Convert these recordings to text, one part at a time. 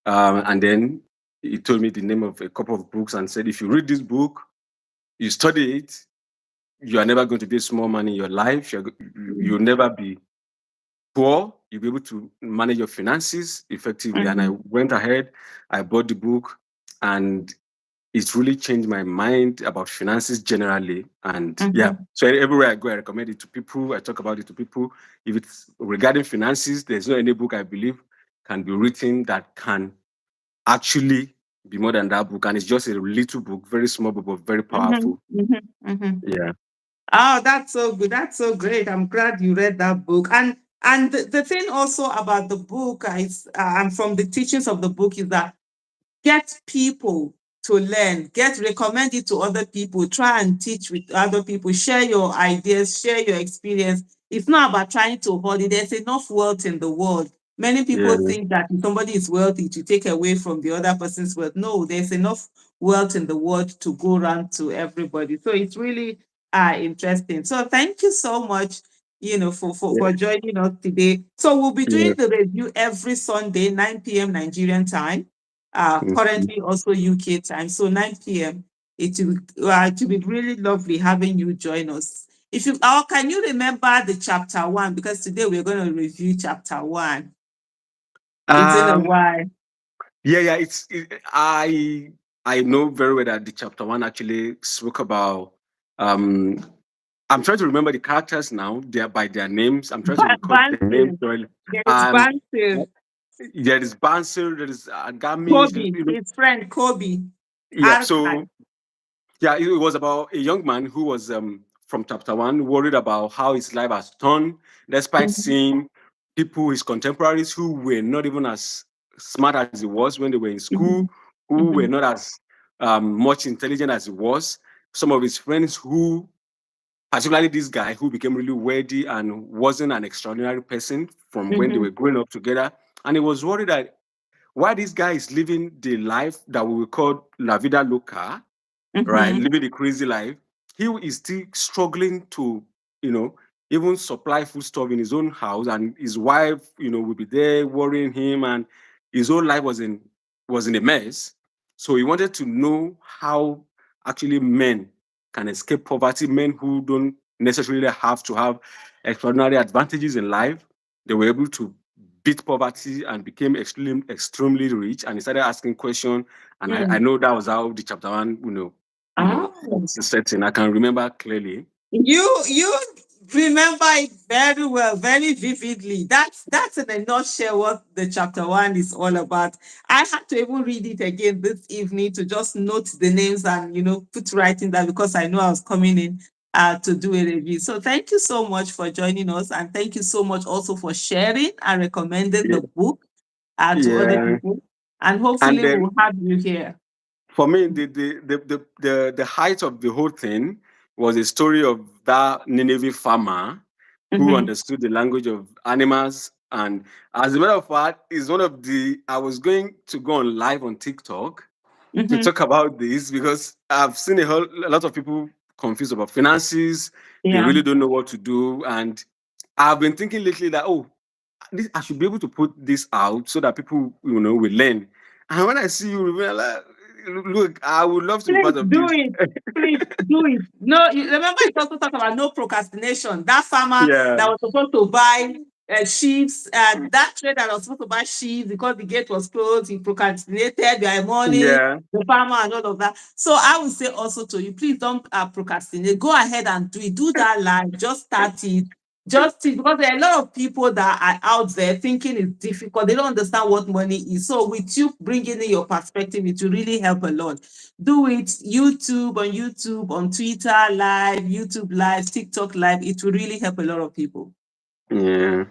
And then he told me the name of a couple of books and said, if you read this book, you study it, you are never going to be a small man in your life. You'll never be poor. You'll be able to manage your finances effectively. And I Mm-hmm. went ahead, I bought the book, and it's really changed my mind about finances generally. And yeah, Mm-hmm. so everywhere I go, I recommend it to people. I talk about it to people. If it's regarding finances, there's no any book I believe can be written that can actually be more than that book. And it's just a little book, very small book, but very powerful. Mm-hmm. Mm-hmm. Mm-hmm. Yeah. Oh, that's so good. That's so great. I'm glad you read that book. And the thing also about the book is, and from the teachings of the book, is that get people to learn, recommend it to other people, try and teach with other people, share your ideas, share your experience. It's not about trying to hold it. There's enough wealth in the world. Many Yeah. people think that if somebody is wealthy to take away from the other person's wealth. No, there's enough wealth in the world to go around to everybody. So it's really interesting. So thank you so much, for Yeah. joining us today. So we'll be Yeah. doing the review every Sunday, 9 p.m. Nigerian time, Mhm. currently also UK time. So 9 p.m. It will be really lovely having you join us. If you can you remember the chapter one? Because today we're going to review chapter one. It's in a Um, while. yeah. I know very well that the chapter one actually spoke about. Um, I'm trying to remember the characters now. They are by their names. I'm trying to recall their names. Bansil. Sorry. There's Um, Bansil. there is Bansir, there is Agami. Kobe, his friend Kobe. Yeah. Archive. So yeah, it was about a young man who was from chapter one, worried about how his life has turned, despite Mhm, seeing people, his contemporaries, who were not even as smart as he was when they were in school, mhm, who were mhm, not as much intelligent as he was. Some of his friends who, particularly this guy who became really wealthy and wasn't an extraordinary person from when they mhm, were growing up together. And he was worried that why this guy is living the life that we will call La Vida Loca, right? mhm, Living a crazy life. He is still struggling to, you know, even supply food stuff in his own house, and his wife, will be there worrying him, and his whole life was in a mess. So he wanted to know how actually men can escape poverty, men who don't necessarily have to have extraordinary advantages in life. They were able to beat poverty and became extremely rich. And he started asking questions. And I mm. know that was how the chapter one, Oh. that's the setting. I can remember clearly. You remember it very well, very vividly. That's in a nutshell what the chapter one is all about. I had to even read it again this evening to just note the names and put writing that, because I know I was coming in to do a review. So thank you so much for joining us, and thank you so much also for sharing and recommending Yeah. the book to other Yeah. people. And And hopefully then we'll have you here. for me, the height of the whole thing was a story of that Nineveh farmer who Mm-hmm. understood the language of animals. And as a matter of fact, is one of the I was going to go on live on TikTok to Mm-hmm. talk about this because I've seen a lot of people confused about finances. They Yeah. really don't know what to do. And I've been thinking lately that, I should be able to put this out so that people, will learn. And when I see you, like, look, I would love to be Please part of do this. it. Please do it. No, you remember it also talked about no procrastination. That farmer Yeah, that was supposed to buy sheaves, that trader that was supposed to buy sheaves because the gate was closed, he procrastinated by morning, yeah, the farmer and all of that. So I would say also to you, please don't procrastinate. Go ahead and do it. Do that live. Just start it. Just because there are a lot of people that are out there thinking it's difficult. They don't understand what money is. So with you bringing in your perspective, it will really help a lot. Do it YouTube, on Twitter live, YouTube live, TikTok live. It will really help a lot of people. yeah,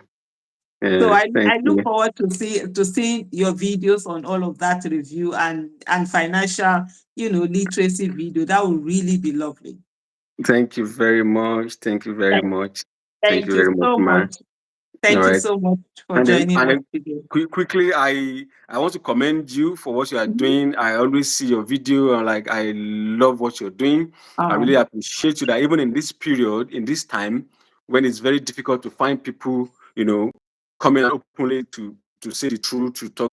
So yeah. Thank I look you. forward to seeing your videos on all of that review and financial, literacy video. That will really be lovely. Thank you very much. Thank you very Thank much. Thank thank you you very much, so man. much. All Thank you right. so much for And then, joining and us then today. quickly, I want to commend you for what you are Mhm. doing. I always see your video and like I love what you're doing. I really Um, appreciate you that even in this period, in this time, when it's very difficult to find people, coming out openly to to say the truth, to talk